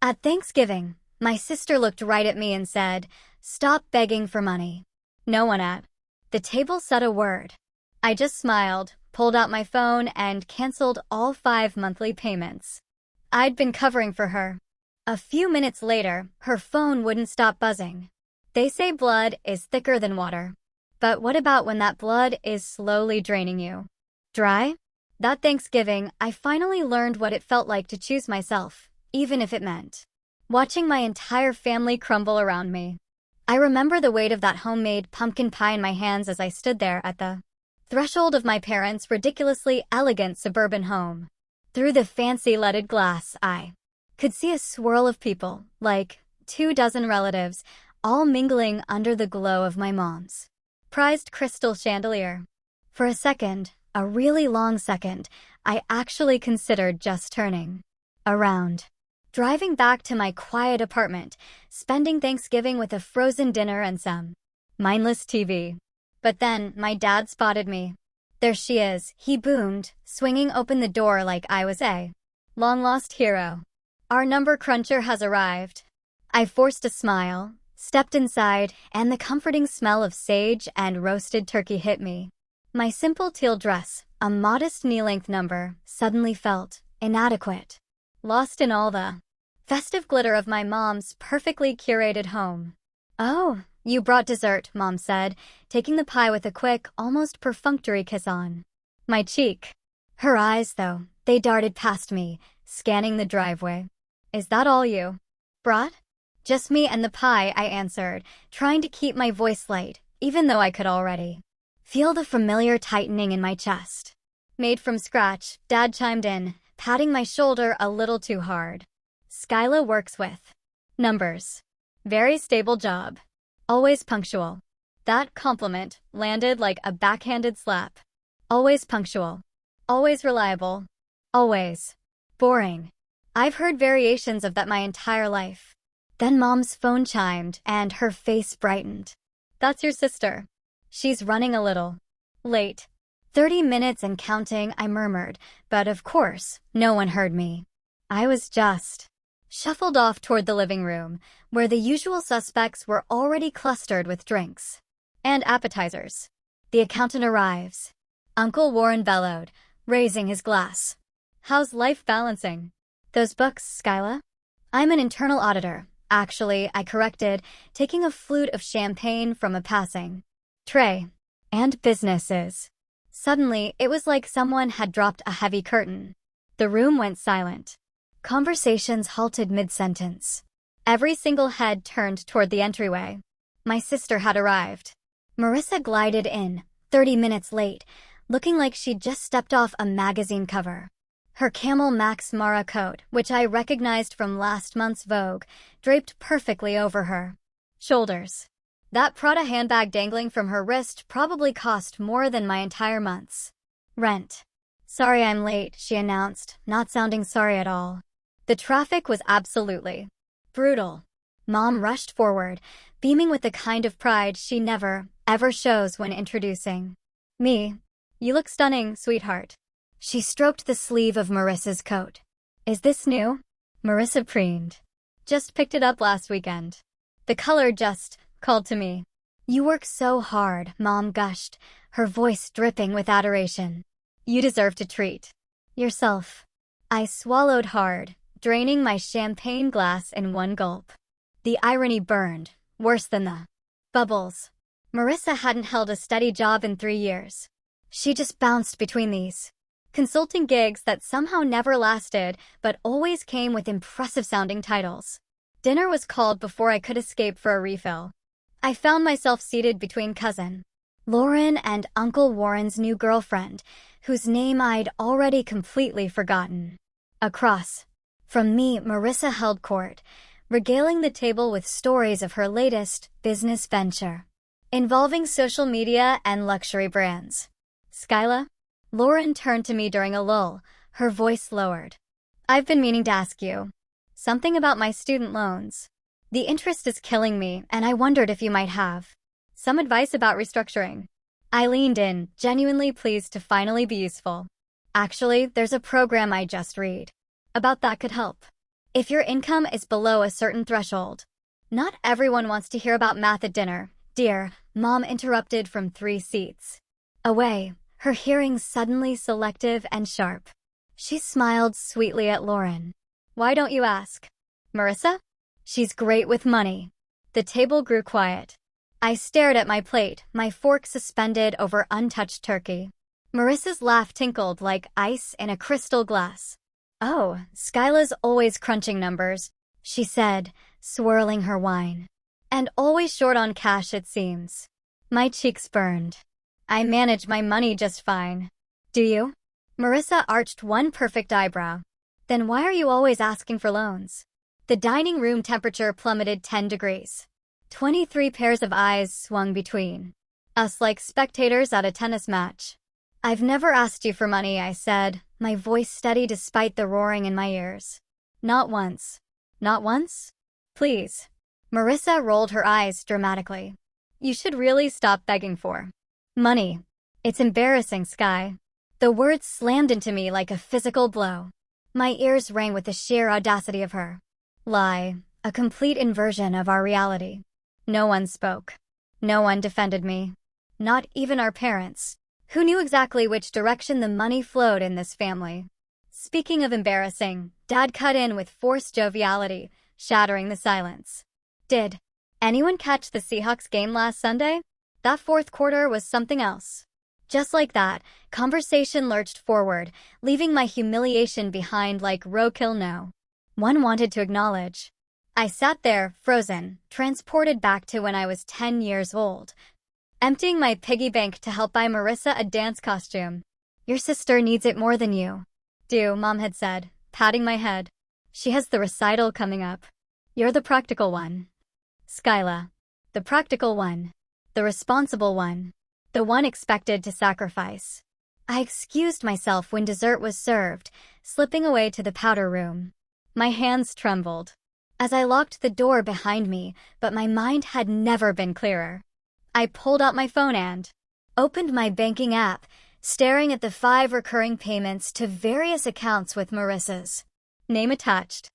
At Thanksgiving, my sister looked right at me and said, "Stop begging for money." No one at the table said a word. I just smiled, pulled out my phone, and canceled all 5 monthly payments I'd been covering for her. A few minutes later, her phone wouldn't stop buzzing. They say blood is thicker than water. But what about when that blood is slowly draining you dry? That Thanksgiving, I finally learned what it felt like to choose myself, even if it meant watching my entire family crumble around me. I remember the weight of that homemade pumpkin pie in my hands as I stood there at the threshold of my parents' ridiculously elegant suburban home. Through the fancy leaded glass, I could see a swirl of people, like 24 relatives, all mingling under the glow of my mom's prized crystal chandelier. For a second, a really long second, I actually considered just turning around, driving back to my quiet apartment, spending Thanksgiving with a frozen dinner and some mindless TV. But then, my dad spotted me. "There she is," he boomed, swinging open the door like I was a long-lost hero. "Our number cruncher has arrived." I forced a smile, stepped inside, and the comforting smell of sage and roasted turkey hit me. My simple teal dress, a modest knee-length number, suddenly felt inadequate, lost in all the festive glitter of my mom's perfectly curated home. "Oh, you brought dessert," Mom said, taking the pie with a quick, almost perfunctory kiss on my cheek. Her eyes, though, they darted past me, scanning the driveway. "Is that all you brought?" "Just me and the pie," I answered, trying to keep my voice light, even though I could already feel the familiar tightening in my chest. "Made from scratch," Dad chimed in, patting my shoulder a little too hard. "Skyla works with numbers. Very stable job. Always punctual." That compliment landed like a backhanded slap. Always punctual. Always reliable. Always boring. I've heard variations of that my entire life. Then Mom's phone chimed, and her face brightened. "That's your sister. She's running a little late." 30 minutes and counting, I murmured, but of course, no one heard me. I was just shuffled off toward the living room, where the usual suspects were already clustered with drinks and appetizers. The accountant arrives. Uncle Warren bellowed, raising his glass. "How's life balancing those books, Skyla?" "I'm an internal auditor. Actually," I corrected, taking a flute of champagne from a passing tray. "And businesses." Suddenly, it was like someone had dropped a heavy curtain. The room went silent. Conversations halted mid-sentence. Every single head turned toward the entryway. My sister had arrived. Marissa glided in, 30 minutes late, looking like she'd just stepped off a magazine cover. Her camel Max Mara coat, which I recognized from last month's Vogue, draped perfectly over her shoulders. That Prada handbag dangling from her wrist probably cost more than my entire month's rent. "Sorry I'm late," she announced, not sounding sorry at all. "The traffic was absolutely brutal." Mom rushed forward, beaming with the kind of pride she never, ever shows when introducing me. "You look stunning, sweetheart." She stroked the sleeve of Marissa's coat. "Is this new?" Marissa preened. "Just picked it up last weekend." The color just called to me. "You work so hard," Mom gushed, her voice dripping with adoration. "You deserve to treat yourself." I swallowed hard, draining my champagne glass in one gulp. The irony burned, worse than the bubbles. Marissa hadn't held a steady job in 3 years. She just bounced between these consulting gigs that somehow never lasted but always came with impressive-sounding titles. Dinner was called before I could escape for a refill. I found myself seated between Cousin Lauren and Uncle Warren's new girlfriend, whose name I'd already completely forgotten. Across from me, Marissa held court, regaling the table with stories of her latest business venture, involving social media and luxury brands. "Skyla?" Lauren turned to me during a lull, her voice lowered. "I've been meaning to ask you something about my student loans. The interest is killing me, and I wondered if you might have some advice about restructuring." I leaned in, genuinely pleased to finally be useful. "Actually, there's a program I just read about that could help." If your income is below a certain threshold. Not everyone wants to hear about math at dinner, dear, Mom interrupted from 3 seats away, her hearing suddenly selective and sharp. She smiled sweetly at Lauren. Why don't you ask? Marissa? She's great with money. The table grew quiet. I stared at my plate, my fork suspended over untouched turkey. Marissa's laugh tinkled like ice in a crystal glass. Oh, Skyla's always crunching numbers, she said, swirling her wine. And always short on cash, it seems. My cheeks burned. I manage my money just fine. Do you? Marissa arched one perfect eyebrow. Then why are you always asking for loans? The dining room temperature plummeted 10 degrees. 23 pairs of eyes swung between us like spectators at a tennis match. I've never asked you for money, I said, my voice steady despite the roaring in my ears. Not once. Not once? Please. Marissa rolled her eyes dramatically. You should really stop begging for money. It's embarrassing, Sky. The words slammed into me like a physical blow. My ears rang with the sheer audacity of her lie, a complete inversion of our reality. No one spoke. No one defended me. Not even our parents, who knew exactly which direction the money flowed in this family. Speaking of embarrassing, Dad cut in with forced joviality, shattering the silence. Did anyone catch the Seahawks game last Sunday? That fourth quarter was something else. Just like that, conversation lurched forward, leaving my humiliation behind like roadkill no one wanted to acknowledge. I sat there, frozen, transported back to when I was 10 years old, emptying my piggy bank to help buy Marissa a dance costume. Your sister needs it more than you do, Mom had said, patting my head. She has the recital coming up. You're the practical one. Skyla. The practical one. The responsible one. The one expected to sacrifice. I excused myself when dessert was served, slipping away to the powder room. My hands trembled as I locked the door behind me, but my mind had never been clearer. I pulled out my phone and opened my banking app, staring at the 5 recurring payments to various accounts with Marissa's name attached.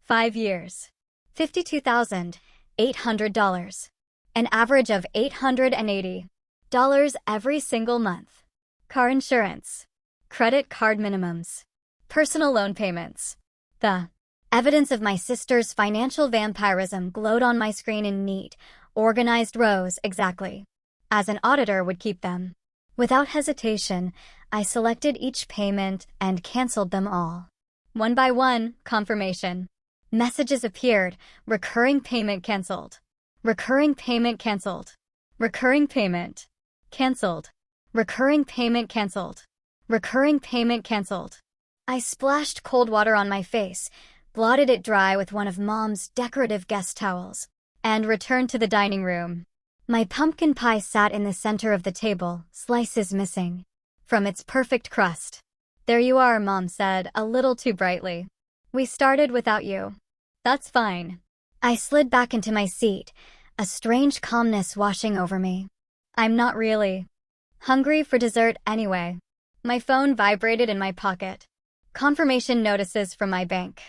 5 years. $52,800. An average of $880 every single month. Car insurance. Credit card minimums. Personal loan payments. The evidence of my sister's financial vampirism glowed on my screen in neat, organized rows exactly as an auditor would keep them. Without hesitation, I selected each payment and canceled them all. One by one, confirmation. Messages appeared. Recurring payment canceled. Recurring payment canceled. Recurring payment canceled. Recurring payment canceled. Recurring payment canceled. I splashed cold water on my face, blotted it dry with one of Mom's decorative guest towels, and returned to the dining room. My pumpkin pie sat in the center of the table, slices missing from its perfect crust. There you are, Mom said, a little too brightly. We started without you. That's fine. I slid back into my seat, a strange calmness washing over me. I'm not really hungry for dessert anyway. My phone vibrated in my pocket. Confirmation notices from my bank.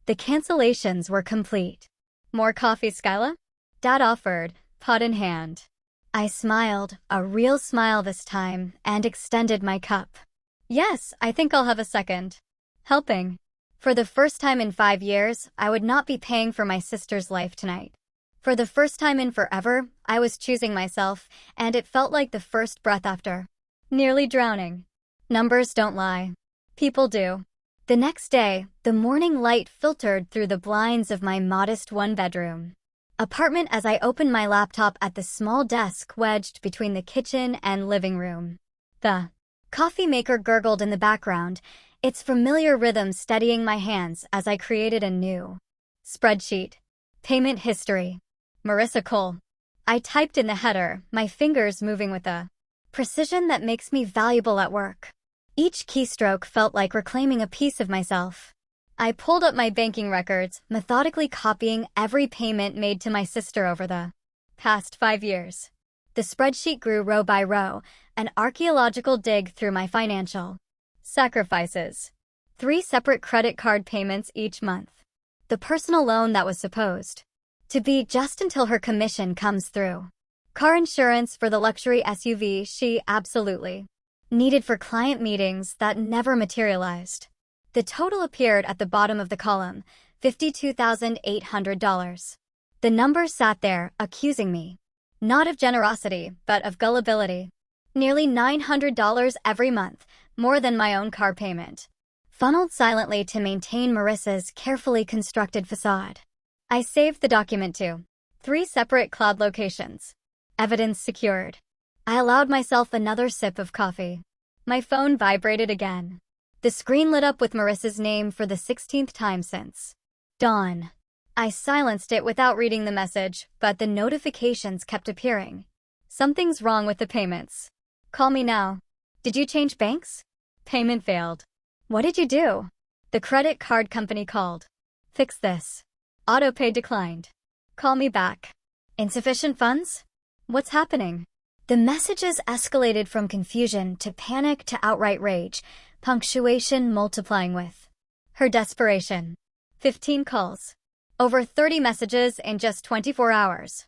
The cancellations were complete. More coffee, Skyla? Dad offered, pot in hand. I smiled, a real smile this time, and extended my cup. Yes, I think I'll have a second helping. For the first time in 5 years, I would not be paying for my sister's life tonight. For the first time in forever, I was choosing myself, and it felt like the first breath after nearly drowning. Numbers don't lie. People do. The next day, the morning light filtered through the blinds of my modest one-bedroom apartment as I opened my laptop at the small desk wedged between the kitchen and living room. The coffee maker gurgled in the background, its familiar rhythm steadying my hands as I created a new spreadsheet. Payment history. Marissa Cole. I typed in the header, my fingers moving with a precision that makes me valuable at work. Each keystroke felt like reclaiming a piece of myself. I pulled up my banking records, methodically copying every payment made to my sister over the past 5 years. The spreadsheet grew row by row, an archaeological dig through my financial sacrifices. 3 separate credit card payments each month. The personal loan that was supposed to be just until her commission comes through. Car insurance for the luxury SUV she absolutely needed for client meetings that never materialized. The total appeared at the bottom of the column, $52,800. The number sat there, accusing me, not of generosity, but of gullibility. Nearly $900 every month, more than my own car payment, funneled silently to maintain Marissa's carefully constructed facade. I saved the document to 3 separate cloud locations. Evidence secured. I allowed myself another sip of coffee. My phone vibrated again. The screen lit up with Marissa's name for the 16th time since dawn. I silenced it without reading the message, but the notifications kept appearing. Something's wrong with the payments. Call me now. Did you change banks? Payment failed. What did you do? The credit card company called. Fix this. Autopay declined. Call me back. Insufficient funds? What's happening? The messages escalated from confusion to panic to outright rage, punctuation multiplying with her desperation. 15 calls. Over 30 messages in just 24 hours.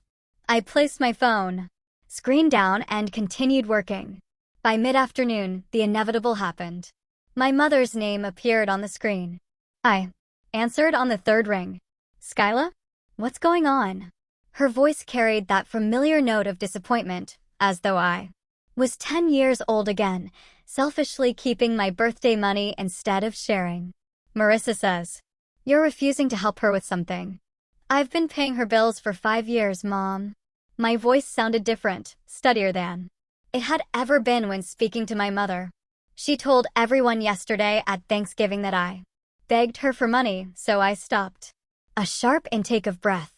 I placed my phone, screen down, and continued working. By mid-afternoon, the inevitable happened. My mother's name appeared on the screen. I answered on the 3rd ring. Skyla? What's going on? Her voice carried that familiar note of disappointment, as though I was 10 years old again, selfishly keeping my birthday money instead of sharing. Marissa says, "You're refusing to help her with something." I've been paying her bills for 5 years, Mom. My voice sounded different, steadier than it had ever been when speaking to my mother. She told everyone yesterday at Thanksgiving that I begged her for money, so I stopped. A sharp intake of breath.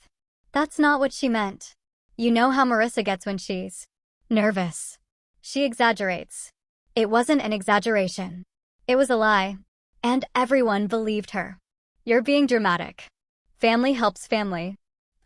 That's not what she meant. You know how Marissa gets when she's nervous. She exaggerates. It wasn't an exaggeration. It was a lie. And everyone believed her. You're being dramatic. Family helps family.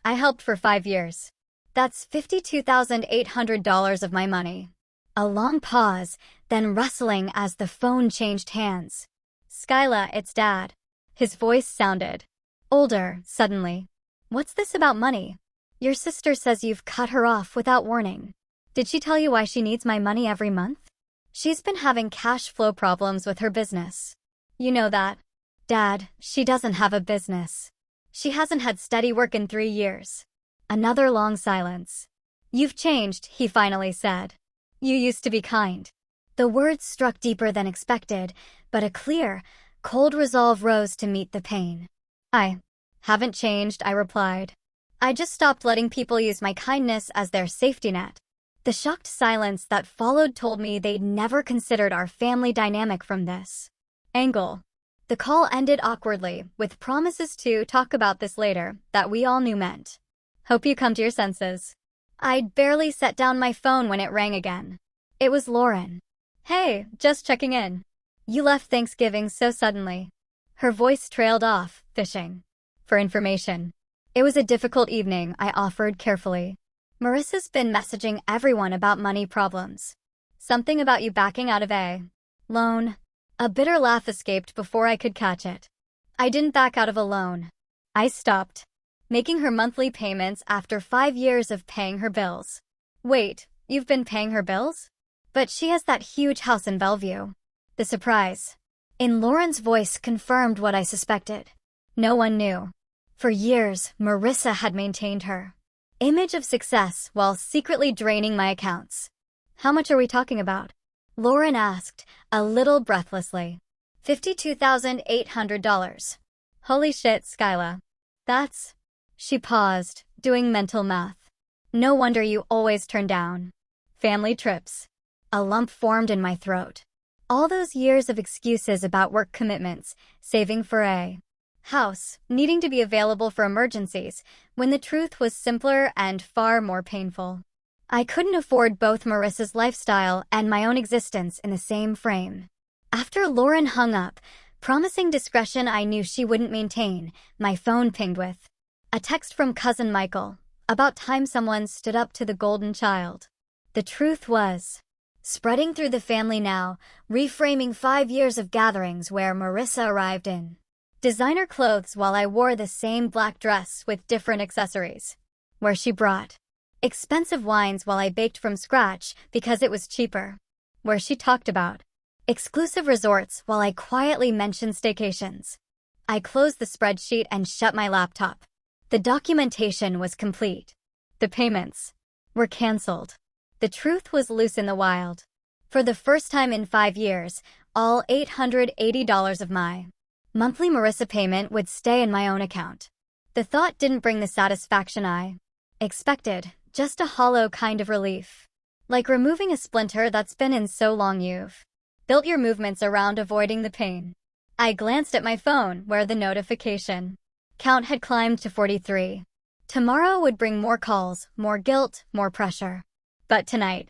I helped for 5 years. That's $52,800 of my money. A long pause, then rustling as the phone changed hands. Skyla, it's Dad. His voice sounded older, suddenly. What's this about money? Your sister says you've cut her off without warning. Did she tell you why she needs my money every month? She's been having cash flow problems with her business. You know that. Dad, she doesn't have a business. She hasn't had steady work in 3 years. Another long silence. You've changed, he finally said. You used to be kind. The words struck deeper than expected, but a clear, cold resolve rose to meet the pain. I haven't changed, I replied. I just stopped letting people use my kindness as their safety net. The shocked silence that followed told me they'd never considered our family dynamic from this angle. The call ended awkwardly, with promises to talk about this later that we all knew meant, hope you come to your senses. I'd barely set down my phone when it rang again. It was Lauren. Hey, just checking in. You left Thanksgiving so suddenly. Her voice trailed off, fishing for information. It was a difficult evening, I offered carefully. Marissa's been messaging everyone about money problems. Something about you backing out of a loan. A bitter laugh escaped before I could catch it. I didn't back out of a loan. I stopped making her monthly payments after 5 years of paying her bills. Wait, you've been paying her bills? But she has that huge house in Bellevue. The surprise in Lauren's voice confirmed what I suspected. No one knew. For years, Marissa had maintained her image of success while secretly draining my accounts. How much are we talking about? Lauren asked, a little breathlessly. $52,800. Holy shit, Skyla. That's... She paused, doing mental math. No wonder you always turn down family trips. A lump formed in my throat. All those years of excuses about work commitments, saving for a house, needing to be available for emergencies, when the truth was simpler and far more painful. I couldn't afford both Marissa's lifestyle and my own existence in the same frame. After Lauren hung up, promising discretion I knew she wouldn't maintain, my phone pinged with a text from cousin Michael, about time someone stood up to the golden child. The truth was spreading through the family now, reframing 5 years of gatherings where Marissa arrived in Designer clothes while I wore the same black dress with different accessories. Where she brought expensive wines while I baked from scratch because it was cheaper. Where she talked about exclusive resorts while I quietly mentioned staycations. I closed the spreadsheet and shut my laptop. The documentation was complete. The payments were canceled. The truth was loose in the wild. For the first time in 5 years, all $880 of my monthly Marissa payment would stay in my own account. The thought didn't bring the satisfaction I expected, just a hollow kind of relief. Like removing a splinter that's been in so long you've built your movements around avoiding the pain. I glanced at my phone where the notification count had climbed to 43. Tomorrow would bring more calls, more guilt, more pressure. But tonight,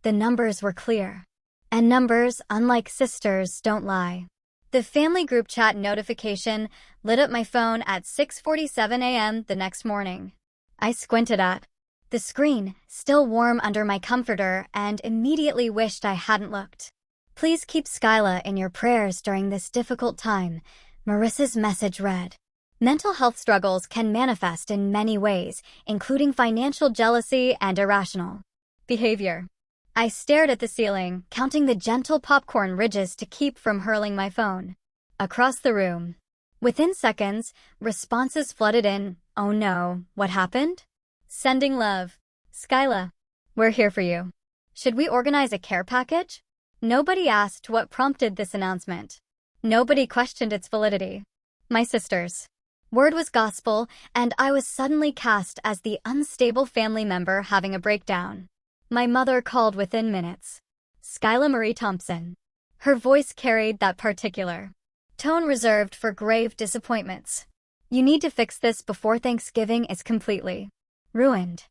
the numbers were clear. And numbers, unlike sisters, don't lie. The family group chat notification lit up my phone at 6:47 a.m. the next morning. I squinted at the screen, still warm under my comforter, and immediately wished I hadn't looked. Please keep Skyla in your prayers during this difficult time, Marissa's message read. Mental health struggles can manifest in many ways, including financial jealousy and irrational behavior. I stared at the ceiling, counting the gentle popcorn ridges to keep from hurling my phone across the room. Within seconds, responses flooded in. Oh no, what happened? Sending love. Skyla, we're here for you. Should we organize a care package? Nobody asked what prompted this announcement. Nobody questioned its validity. My sisters. Word was gospel, and I was suddenly cast as the unstable family member having a breakdown. My mother called within minutes. Skyla Marie Thompson. Her voice carried that particular tone reserved for grave disappointments. You need to fix this before Thanksgiving is completely ruined.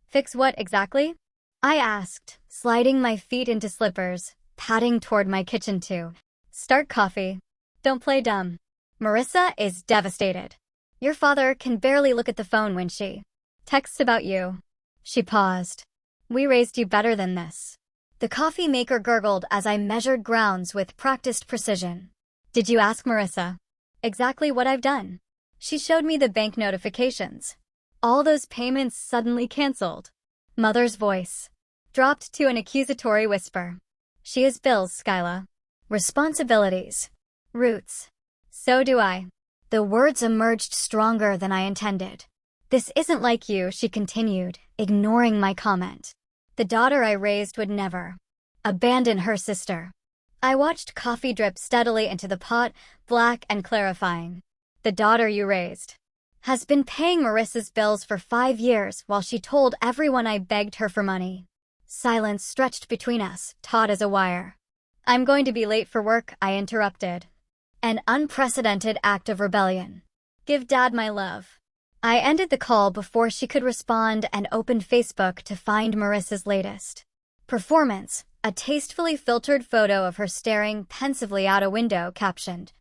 Fix what exactly? I asked, sliding my feet into slippers, padding toward my kitchen to start coffee. Don't play dumb. Marissa is devastated. Your father can barely look at the phone when she texts about you. She paused. We raised you better than this. The coffee maker gurgled as I measured grounds with practiced precision. Did you ask Marissa exactly what I've done? She showed me the bank notifications. All those payments suddenly canceled. Mother's voice dropped to an accusatory whisper. She has bills, Skyla. Responsibilities. Roots. So do I. The words emerged stronger than I intended. This isn't like you, she continued, ignoring my comment. The daughter I raised would never abandon her sister. I watched coffee drip steadily into the pot, black and clarifying. The daughter you raised has been paying Marissa's bills for 5 years while she told everyone I begged her for money. Silence stretched between us, taut as a wire. I'm going to be late for work, I interrupted. An unprecedented act of rebellion. Give Dad my love. I ended the call before she could respond and opened Facebook to find Marissa's latest performance, a tastefully filtered photo of her staring pensively out a window captioned,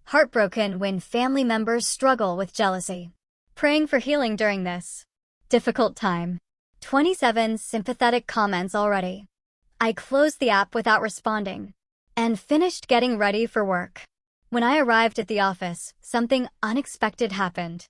"Heartbroken when family members struggle with jealousy. Praying for healing during this difficult time." 27 sympathetic comments already. I closed the app without responding and finished getting ready for work. When I arrived at the office, something unexpected happened.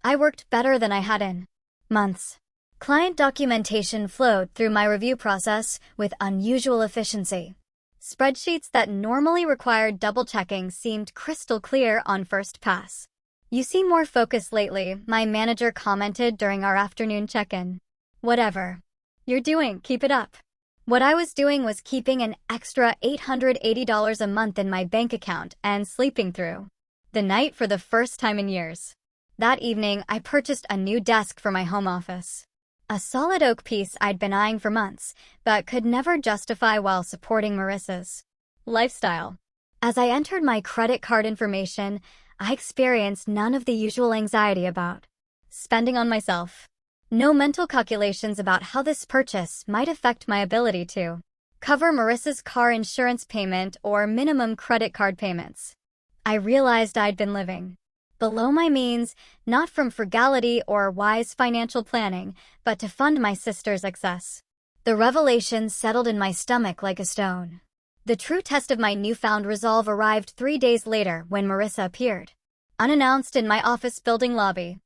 I worked better than I had in months. Client documentation flowed through my review process with unusual efficiency. Spreadsheets that normally required double-checking seemed crystal clear on first pass. You seem more focused lately, my manager commented during our afternoon check-in. Whatever you're doing, keep it up. What I was doing was keeping an extra $880 a month in my bank account and sleeping through the night for the first time in years. That evening, I purchased a new desk for my home office. A solid oak piece I'd been eyeing for months, but could never justify while supporting Marissa's lifestyle. As I entered my credit card information, I experienced none of the usual anxiety about spending on myself. No mental calculations about how this purchase might affect my ability to cover Marissa's car insurance payment or minimum credit card payments. I realized I'd been living below my means, not from frugality or wise financial planning, but to fund my sister's excess. The revelation settled in my stomach like a stone. The true test of my newfound resolve arrived 3 days later when Marissa appeared. unannounced in my office building lobby.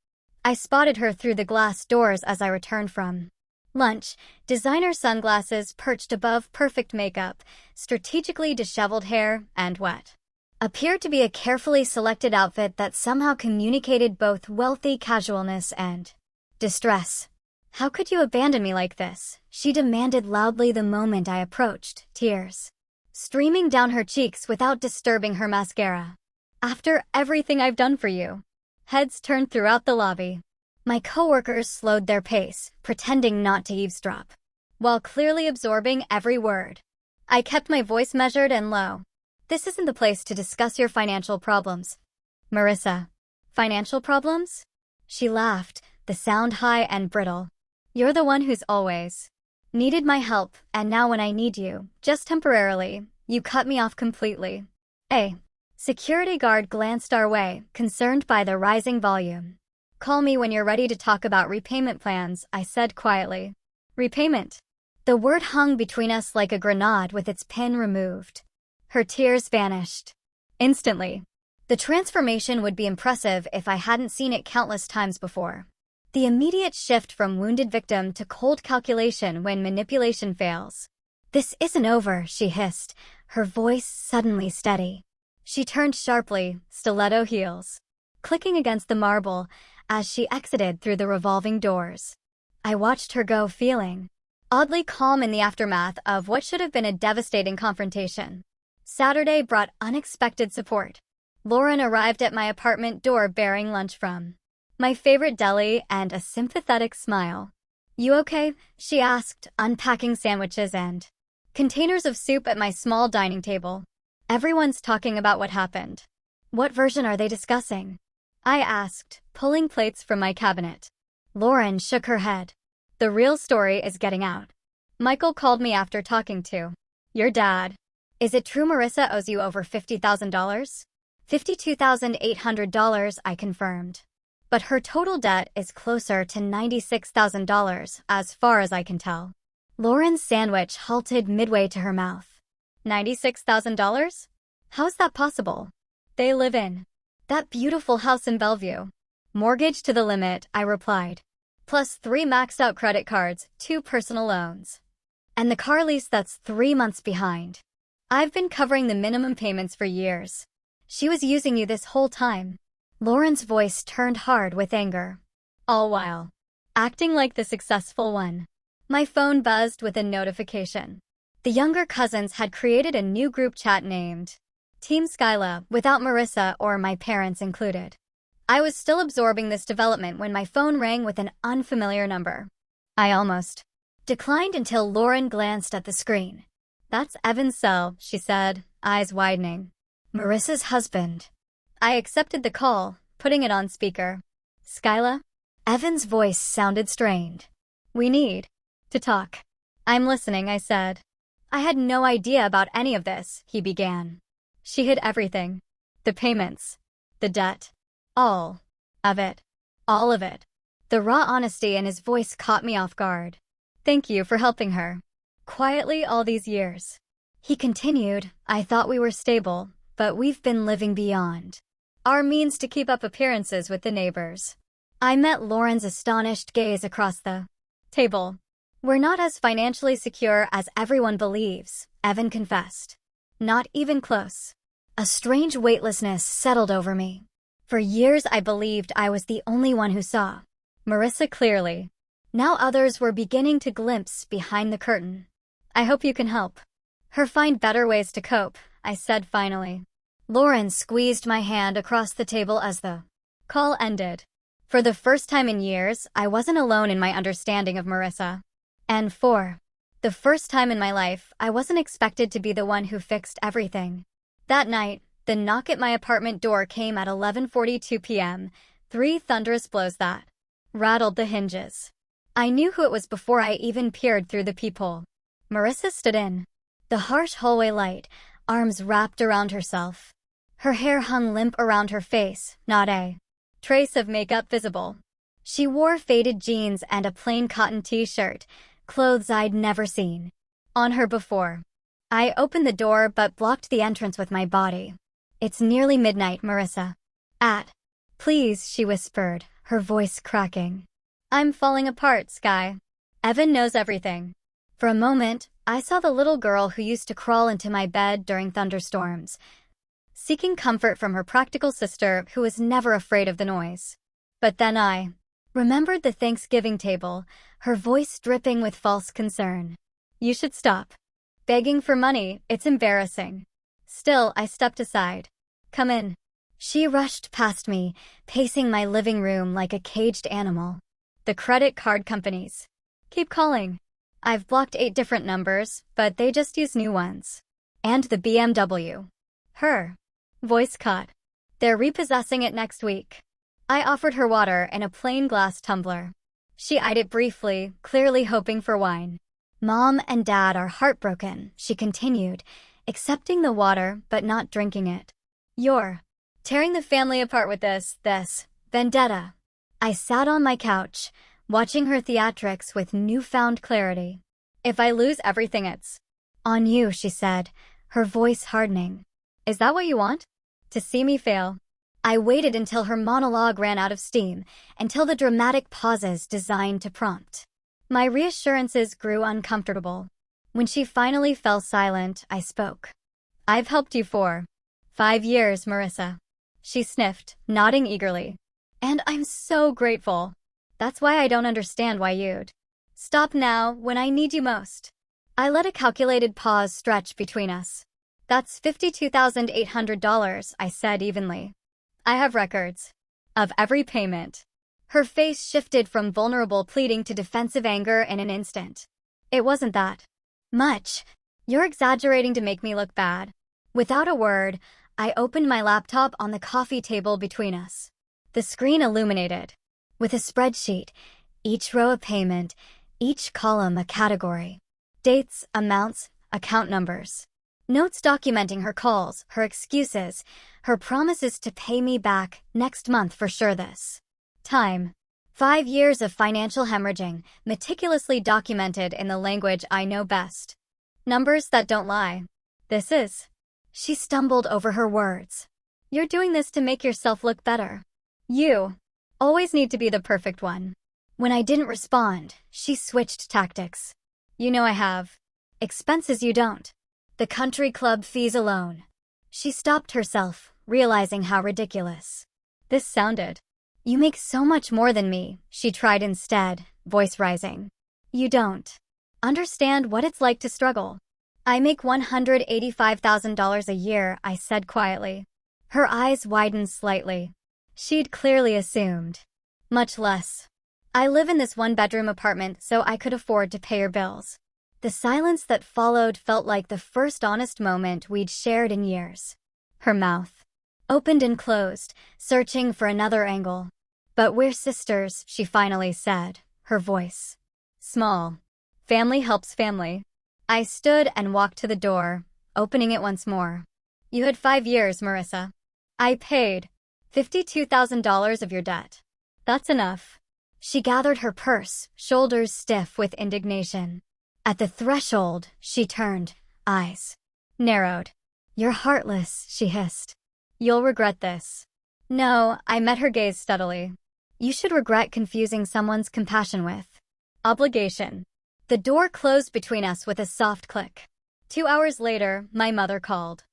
I spotted her through the glass doors as I returned from lunch, designer sunglasses perched above perfect makeup, strategically disheveled hair, and what appeared to be a carefully selected outfit that somehow communicated both wealthy casualness and distress. "How could you abandon me like this?" she demanded loudly the moment I approached, tears streaming down her cheeks without disturbing her mascara. "After everything I've done for you." Heads turned throughout the lobby. My coworkers slowed their pace, pretending not to eavesdrop, while clearly absorbing every word. I kept my voice measured and low. "This isn't the place to discuss your financial problems." "Marissa, financial problems?" She laughed, the sound high and brittle. "You're the one who's always needed my help, and now when I need you, just temporarily, you cut me off completely." A security guard glanced our way, concerned by the rising volume. "Call me when you're ready to talk about repayment plans," I said quietly. "Repayment?" The word hung between us like a grenade with its pin removed. Her tears vanished instantly. The transformation would be impressive if I hadn't seen it countless times before. The immediate shift from wounded victim to cold calculation when manipulation fails. "This isn't over," she hissed, her voice suddenly steady. She turned sharply, stiletto heels clicking against the marble as she exited through the revolving doors. I watched her go, feeling oddly calm in the aftermath of what should have been a devastating confrontation. Saturday brought unexpected support. Lauren arrived at my apartment door bearing lunch from my favorite deli and a sympathetic smile. "You okay?" she asked, unpacking sandwiches and containers of soup at my small dining table. "Everyone's talking about what happened." "What version are they discussing?" I asked, pulling plates from my cabinet. Lauren shook her head. "The real story is getting out. Michael called me after talking to your dad." "Is it true Marissa owes you over $50,000? $52,800, I confirmed. "But her total debt is closer to $96,000, as far as I can tell." Lauren's sandwich halted midway to her mouth. $96,000? How's that possible? "They live in that beautiful house in Bellevue. Mortgage to the limit," I replied. "Plus 3 maxed-out credit cards, 2 personal loans. And the car lease that's 3 months behind. I've been covering the minimum payments for years. She was using you this whole time." Lauren's voice turned hard with anger. All while acting like the successful one. My phone buzzed with a notification. The younger cousins had created a new group chat named Team Skyla, without Marissa or my parents included. I was still absorbing this development when my phone rang with an unfamiliar number. I almost declined until Lauren glanced at the screen. "That's Evan's cell," she said, eyes widening. "Marissa's husband." I accepted the call, putting it on speaker. "Skyla?" Evan's voice sounded strained. "We need to talk." "I'm listening," I said. "I had no idea about any of this," he began. She hid everything. The payments. The debt. All of it. All of it. The raw honesty in his voice caught me off guard. "Thank you for helping her quietly all these years." He continued, "I thought we were stable, but we've been living beyond our means to keep up appearances with the neighbors." I met Lauren's astonished gaze across the table. "We're not as financially secure as everyone believes," Evan confessed. "Not even close." A strange weightlessness settled over me. For years I believed I was the only one who saw Marissa clearly. Now others were beginning to glimpse behind the curtain. "I hope you can help her find better ways to cope," I said finally. Lauren squeezed my hand across the table as the call ended. For the first time in years, I wasn't alone in my understanding of Marissa. And for the first time in my life, I wasn't expected to be the one who fixed everything. That night, the knock at my apartment door came at 11:42 p.m., 3 thunderous blows that rattled the hinges. I knew who it was before I even peered through the peephole. Marissa stood in the harsh hallway light, arms wrapped around herself. Her hair hung limp around her face, not a trace of makeup visible. She wore faded jeans and a plain cotton t-shirt, clothes I'd never seen on her before. I opened the door but blocked the entrance with my body. "It's nearly midnight, Marissa." At Please, she whispered, her voice cracking. I'm falling apart, Sky. Evan knows everything. For a moment, I saw the little girl who used to crawl into my bed during thunderstorms, seeking comfort from her practical sister who was never afraid of the noise. But then I remembered the Thanksgiving table, her voice dripping with false concern. You should stop begging for money, it's embarrassing. Still, I stepped aside. Come in. She rushed past me, pacing my living room like a caged animal. The credit card companies. Keep calling. I've blocked 8 different numbers, but they just use new ones. And the BMW. Her voice caught. They're repossessing it next week. I offered her water in a plain glass tumbler. She eyed it briefly, clearly hoping for wine. Mom and Dad are heartbroken, she continued, accepting the water but not drinking it. You're tearing the family apart with this vendetta. I sat on my couch, watching her theatrics with newfound clarity. If I lose everything, it's on you, she said, her voice hardening. Is that what you want? To see me fail? I waited until her monologue ran out of steam, until the dramatic pauses designed to prompt. My reassurances grew uncomfortable. When she finally fell silent, I spoke. I've helped you for 5 years, Marissa. She sniffed, nodding eagerly. And I'm so grateful. That's why I don't understand why you'd stop now when I need you most. I let a calculated pause stretch between us. That's $52,800, I said evenly. I have records of every payment. Her face shifted from vulnerable pleading to defensive anger in an instant. It wasn't that much. You're exaggerating to make me look bad. Without a word, I opened my laptop on the coffee table between us. The screen illuminated with a spreadsheet, each row a payment, each column a category. Dates, amounts, account numbers. Notes documenting her calls, her excuses, her promises to pay me back next month for sure this time. 5 years of financial hemorrhaging, meticulously documented in the language I know best. Numbers that don't lie. This is. She stumbled over her words. You're doing this to make yourself look better. You always need to be the perfect one. When I didn't respond, she switched tactics. You know I have expenses you don't. The country club fees alone. She stopped herself, realizing how ridiculous this sounded. You make so much more than me, she tried instead, voice rising. You don't understand what it's like to struggle. I make $185,000 a year, I said quietly. Her eyes widened slightly. She'd clearly assumed much less. I live in this 1-bedroom apartment so I could afford to pay your bills. The silence that followed felt like the first honest moment we'd shared in years. Her mouth opened and closed, searching for another angle. But we're sisters, she finally said, her voice small. Family helps family. I stood and walked to the door, opening it once more. You had 5 years, Marissa. I paid $52,000 of your debt. That's enough. She gathered her purse, shoulders stiff with indignation. At the threshold, she turned, eyes narrowed. You're heartless, she hissed. You'll regret this. No, I met her gaze steadily. You should regret confusing someone's compassion with obligation. The door closed between us with a soft click. 2 hours later, my mother called.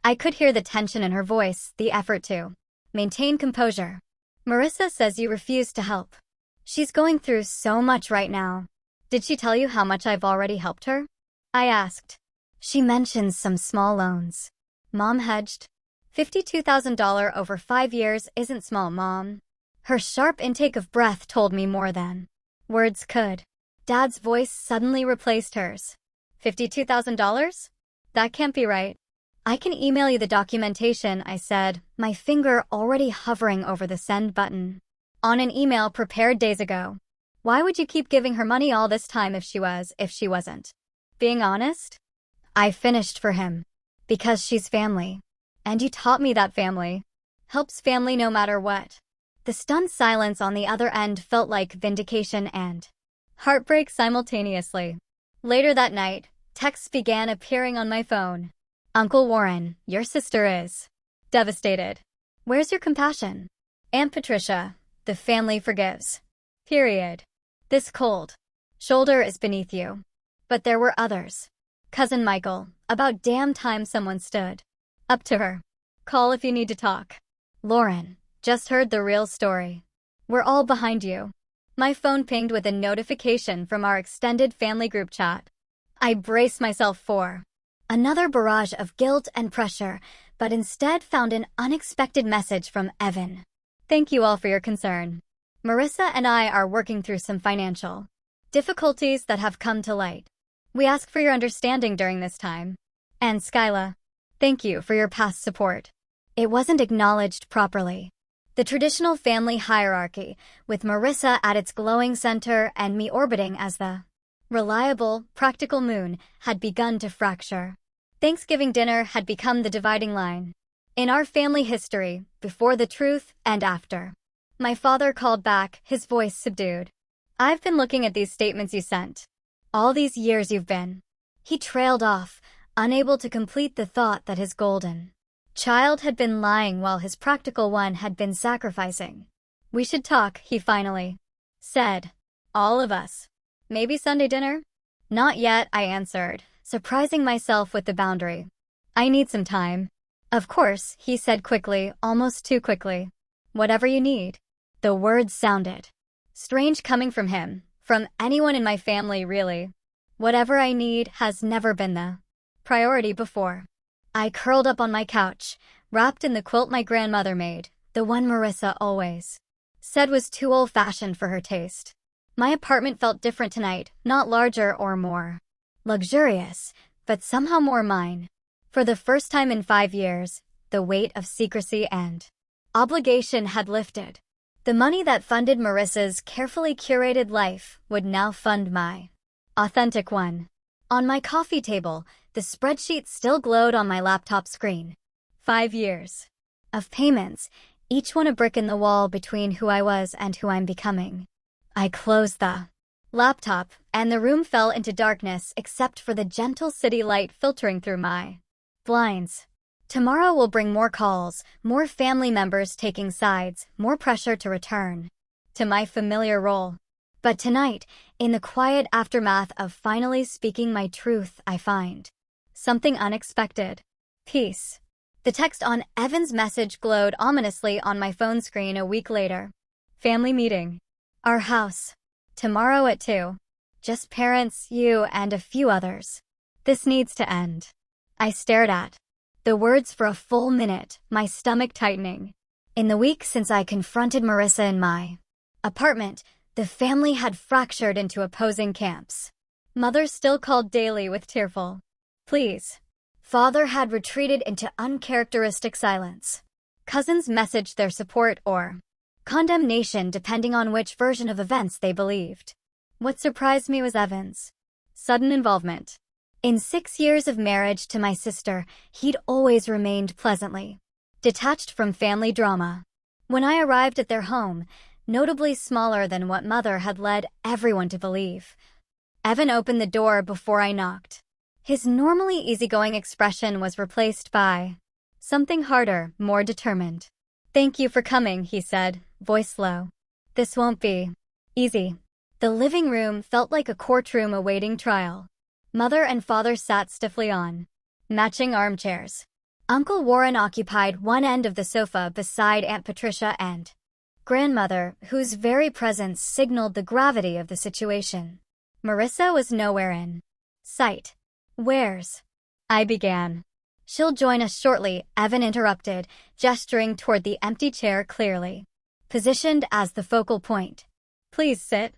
I could hear the tension in her voice, the effort to maintain composure. Marissa says you refused to help. She's going through so much right now. Did she tell you how much I've already helped her? I asked. She mentions some small loans. Mom hedged. $52,000 over 5 years isn't small, Mom. Her sharp intake of breath told me more than words could. Dad's voice suddenly replaced hers. $52,000? That can't be right. I can email you the documentation, I said, my finger already hovering over the send button. On an email prepared days ago. Why would you keep giving her money all this time if she wasn't? Being honest? I finished for him. Because she's family. And you taught me that family helps family no matter what. The stunned silence on the other end felt like vindication and heartbreak simultaneously. Later that night, texts began appearing on my phone. Uncle Warren, your sister is devastated. Where's your compassion? Aunt Patricia, the family forgives. Period. This cold shoulder is beneath you. But there were others. Cousin Michael, about damn time someone stood up to her. Call if you need to talk. Lauren, just heard the real story. We're all behind you. My phone pinged with a notification from our extended family group chat. I braced myself for another barrage of guilt and pressure, but instead found an unexpected message from Evan. Thank you all for your concern. Marissa and I are working through some financial difficulties that have come to light. We ask for your understanding during this time. And Skyla, thank you for your past support. It wasn't acknowledged properly. The traditional family hierarchy, with Marissa at its glowing center and me orbiting as the reliable, practical moon, had begun to fracture. Thanksgiving dinner had become the dividing line in our family history, before the truth and after. My father called back, his voice subdued. I've been looking at these statements you sent. All these years you've been. He trailed off, unable to complete the thought that his golden child had been lying while his practical one had been sacrificing. We should talk, he finally said. All of us. Maybe Sunday dinner? Not yet, I answered, surprising myself with the boundary. I need some time. Of course, he said quickly, almost too quickly. Whatever you need. The words sounded strange coming from him, from anyone in my family really. Whatever I need has never been the priority before. I curled up on my couch, wrapped in the quilt my grandmother made, the one Marissa always said was too old-fashioned for her taste. My apartment felt different tonight, not larger or more luxurious, but somehow more mine. For the first time in 5 years, the weight of secrecy and obligation had lifted. The money that funded Marissa's carefully curated life would now fund my authentic one. On my coffee table, the spreadsheet still glowed on my laptop screen. 5 years of payments, each one a brick in the wall between who I was and who I'm becoming. I closed the laptop, and the room fell into darkness except for the gentle city light filtering through my blinds. Tomorrow will bring more calls, more family members taking sides, more pressure to return to my familiar role. But tonight, in the quiet aftermath of finally speaking my truth, I find something unexpected. Peace. The text on Evan's message glowed ominously on my phone screen a week later. Family meeting. Our house. Tomorrow at 2. Just parents, you, and a few others. This needs to end. I stared at the words for a full minute, my stomach tightening. In the week since I confronted Marissa in my apartment, the family had fractured into opposing camps. Mother still called daily with tearful pleas. Father had retreated into uncharacteristic silence. Cousins messaged their support or condemnation depending on which version of events they believed. What surprised me was Evan's sudden involvement. In 6 years of marriage to my sister, he'd always remained pleasantly detached from family drama. When I arrived at their home, notably smaller than what Mother had led everyone to believe, Evan opened the door before I knocked. His normally easygoing expression was replaced by something harder, more determined. Thank you for coming, he said, voice low. This won't be easy. The living room felt like a courtroom awaiting trial. Mother and Father sat stiffly on matching armchairs. Uncle Warren occupied one end of the sofa beside Aunt Patricia and Grandmother, whose very presence signaled the gravity of the situation. Marissa was nowhere in sight. Where's? I began. She'll join us shortly, Evan interrupted, gesturing toward the empty chair clearly positioned as the focal point. Please sit.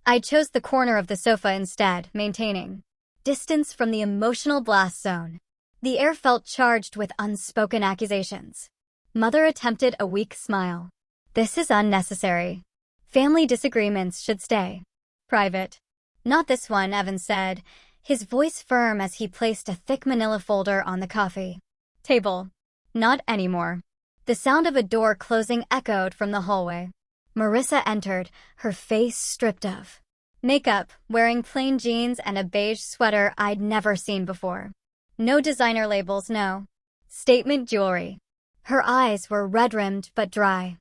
I chose the corner of the sofa instead, maintaining distance from the emotional blast zone. The air felt charged with unspoken accusations. Mother attempted a weak smile. This is unnecessary. Family disagreements should stay private. Not this one, Evan said, his voice firm as he placed a thick manila folder on the coffee table. Not anymore. The sound of a door closing echoed from the hallway. Marissa entered, her face stripped of makeup, wearing plain jeans and a beige sweater I'd never seen before. No designer labels, no statement jewelry. Her eyes were red-rimmed but dry.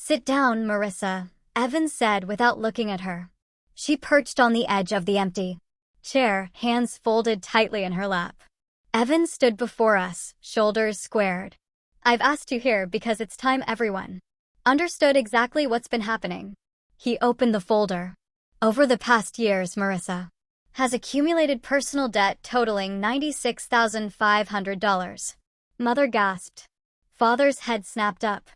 "Sit down, Marissa," Evan said without looking at her. She perched on the edge of the empty chair, hands folded tightly in her lap. Evan stood before us, shoulders squared. "I've asked you here because it's time everyone understood exactly what's been happening." He opened the folder. "Over the past years, Marissa has accumulated personal debt totaling $96,500. Mother gasped. Father's head snapped up.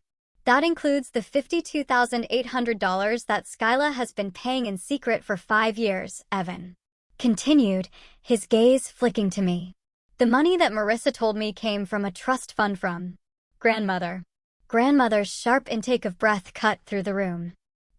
"That includes the $52,800 that Skyla has been paying in secret for 5 years, Evan continued, his gaze flicking to me. "The money that Marissa told me came from a trust fund from grandmother." Grandmother's sharp intake of breath cut through the room.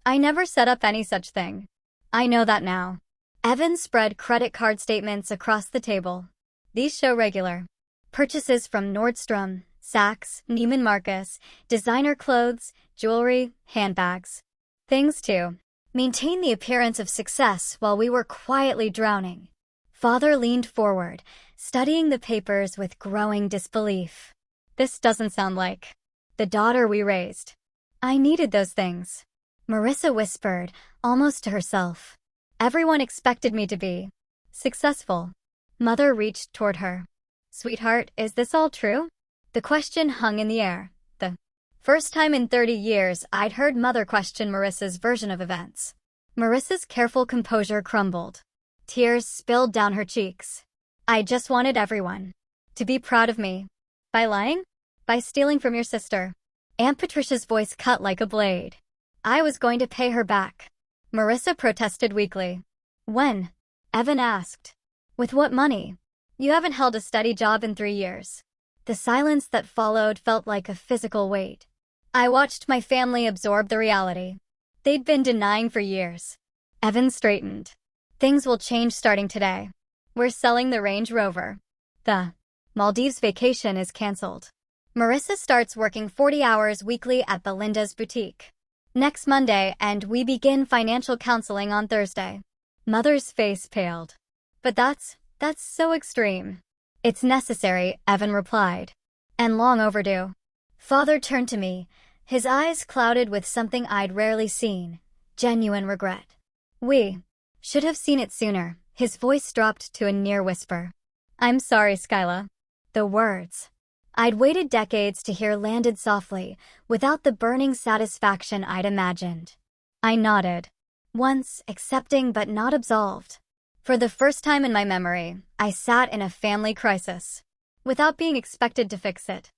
"I never set up any such thing." "I know that now." Evan spread credit card statements across the table. "These show regular purchases from Nordstrom, Saks, Neiman Marcus, designer clothes, jewelry, handbags. Things to maintain the appearance of success while we were quietly drowning." Father leaned forward, studying the papers with growing disbelief. "This doesn't sound like the daughter we raised." "I needed those things," Marissa whispered, almost to herself. "Everyone expected me to be successful." Mother reached toward her. "Sweetheart, is this all true?" The question hung in the air. The first time in 30 years I'd heard Mother question Marissa's version of events. Marissa's careful composure crumbled. Tears spilled down her cheeks. "I just wanted everyone to be proud of me." "By lying? By stealing from your sister?" Aunt Patricia's voice cut like a blade. "I was going to pay her back." Marissa protested weakly. "When?" Evan asked. "With what money? You haven't held a steady job in 3 years." The silence that followed felt like a physical weight. I watched my family absorb the reality they'd been denying for years. Evan straightened. "Things will change starting today. We're selling the Range Rover. The Maldives vacation is canceled. Marissa starts working 40 hours weekly at Belinda's boutique next Monday, and we begin financial counseling on Thursday." Mother's face paled. "But that's so extreme." "It's necessary," Evan replied. "And long overdue." Father turned to me, his eyes clouded with something I'd rarely seen, genuine regret. "We should have seen it sooner." His voice dropped to a near whisper. "I'm sorry, Skyla." The words I'd waited decades to hear landed softly, without the burning satisfaction I'd imagined. I nodded, once accepting but not absolved. For the first time in my memory, I sat in a family crisis, without being expected to fix it.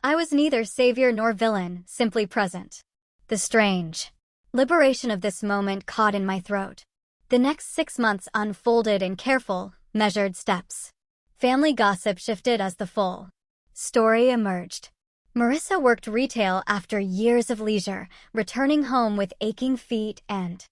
I was neither savior nor villain, simply present. The strange liberation of this moment caught in my throat. The next 6 months unfolded in careful, measured steps. Family gossip shifted as the full story emerged. Marissa worked retail after years of leisure, returning home with aching feet and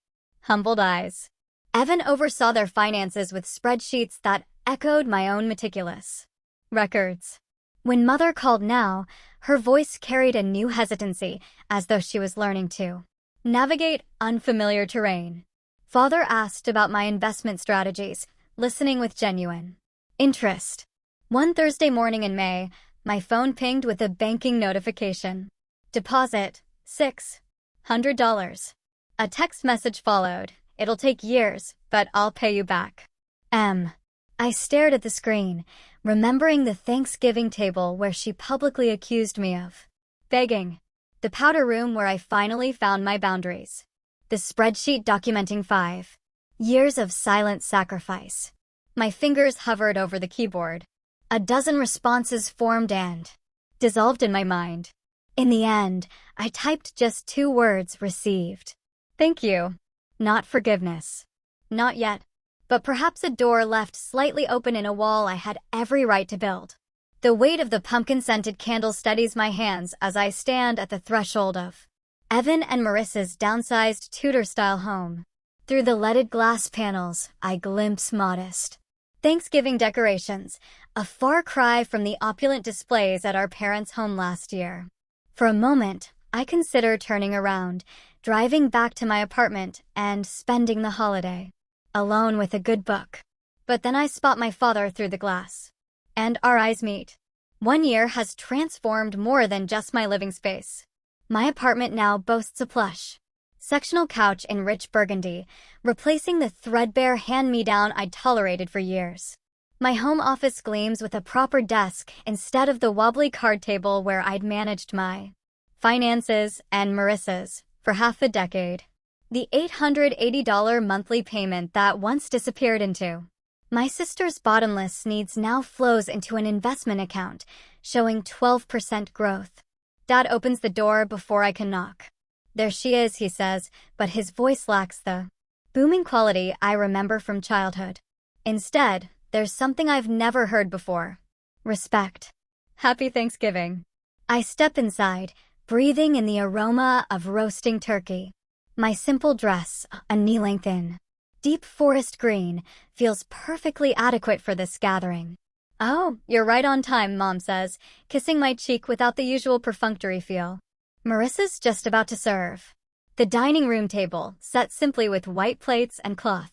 humbled eyes. Evan oversaw their finances with spreadsheets that echoed my own meticulous records. When Mother called now, her voice carried a new hesitancy, as though she was learning to navigate unfamiliar terrain. Father asked about my investment strategies, listening with genuine interest. One Thursday morning in May, my phone pinged with a banking notification. "Deposit, $600. A text message followed. "It'll take years, but I'll pay you back. I stared at the screen, remembering the Thanksgiving table where she publicly accused me of begging. The powder room where I finally found my boundaries. The spreadsheet documenting 5 years of silent sacrifice. My fingers hovered over the keyboard. A dozen responses formed and dissolved in my mind. In the end, I typed just 2 words: received. Thank you. Not forgiveness. Not yet. But perhaps a door left slightly open in a wall I had every right to build. The weight of the pumpkin-scented candle steadies my hands as I stand at the threshold of Evan and Marissa's downsized Tudor-style home. Through the leaded glass panels, I glimpse modest Thanksgiving decorations, a far cry from the opulent displays at our parents' home last year. For a moment, I consider turning around, driving back to my apartment, and spending the holiday alone with a good book. But then I spot my father through the glass, and our eyes meet. 1 year has transformed more than just my living space. My apartment now boasts a plush sectional couch in rich burgundy, replacing the threadbare hand-me-down I'd tolerated for years. My home office gleams with a proper desk instead of the wobbly card table where I'd managed my finances and Marissa's for half a decade. The $880 monthly payment that once disappeared into my sister's bottomless needs now flows into an investment account, showing 12% growth. Dad opens the door before I can knock. There she is, he says, but his voice lacks the booming quality I remember from childhood. Instead, there's something I've never heard before. Respect. Happy Thanksgiving. I step inside, breathing in the aroma of roasting turkey. My simple dress, a knee-length in deep forest green, feels perfectly adequate for this gathering. Oh, you're right on time, Mom says, kissing my cheek without the usual perfunctory feel. Marissa's just about to serve. The dining room table, set simply with white plates and cloth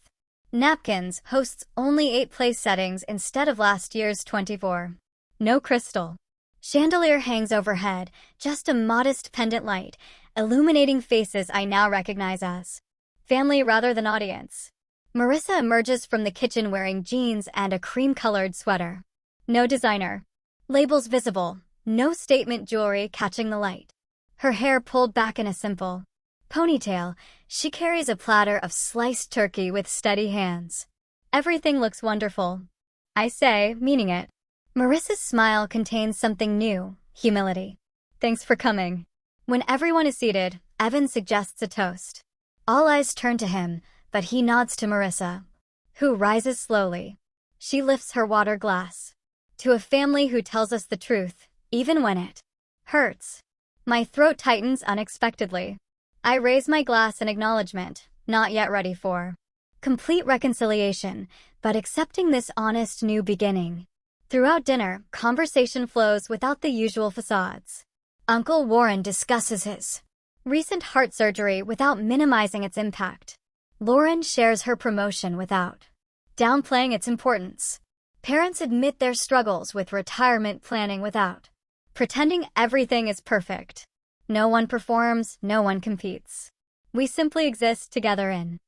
napkins, hosts only 8 place settings instead of last year's 24. No crystal chandelier hangs overhead, just a modest pendant light, illuminating faces I now recognize as family rather than audience. Marissa emerges from the kitchen wearing jeans and a cream-colored sweater. No designer labels visible, no statement jewelry catching the light. Her hair pulled back in a simple ponytail, she carries a platter of sliced turkey with steady hands. Everything looks wonderful, I say, meaning it. Marissa's smile contains something new, humility. Thanks for coming. When everyone is seated, Evan suggests a toast. All eyes turn to him, but he nods to Marissa, who rises slowly. She lifts her water glass. To a family who tells us the truth, even when it hurts. My throat tightens unexpectedly. I raise my glass in acknowledgement, not yet ready for complete reconciliation, but accepting this honest new beginning. Throughout dinner, conversation flows without the usual facades. Uncle Warren discusses his recent heart surgery without minimizing its impact. Lauren shares her promotion without downplaying its importance. Parents admit their struggles with retirement planning without pretending everything is perfect. No one performs, no one competes. We simply exist together in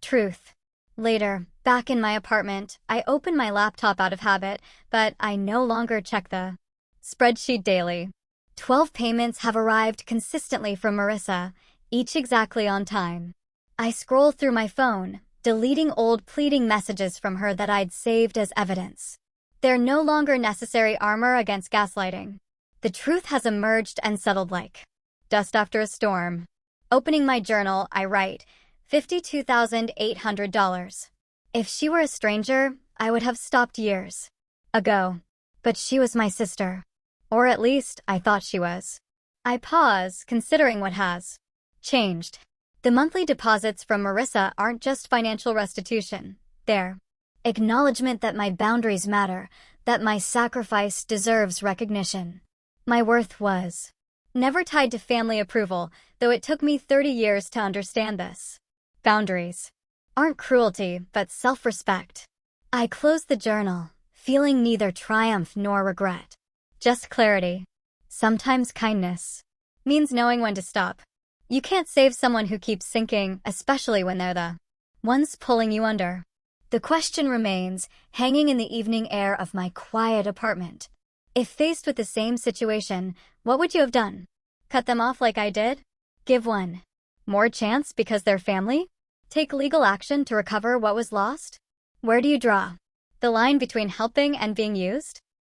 truth. Later, back in my apartment, I open my laptop out of habit, but I no longer check the spreadsheet daily. 12 payments have arrived consistently from Marissa, each exactly on time. I scroll through my phone, deleting old pleading messages from her that I'd saved as evidence. They're no longer necessary armor against gaslighting. The truth has emerged and settled like dust after a storm. Opening my journal, I write, $52,800. If she were a stranger, I would have stopped years ago. But she was my sister. Or at least, I thought she was. I pause, considering what has changed. The monthly deposits from Marissa aren't just financial restitution. They're acknowledgement that my boundaries matter, that my sacrifice deserves recognition. My worth was never tied to family approval, though it took me 30 years to understand this. Boundaries aren't cruelty, but self-respect. I close the journal, feeling neither triumph nor regret. Just clarity. Sometimes kindness means knowing when to stop. You can't save someone who keeps sinking, especially when they're the ones pulling you under. The question remains, hanging in the evening air of my quiet apartment. If faced with the same situation, what would you have done? Cut them off like I did? Give one more chance because they're family? Take legal action to recover what was lost? Where do you draw the line between helping and being used?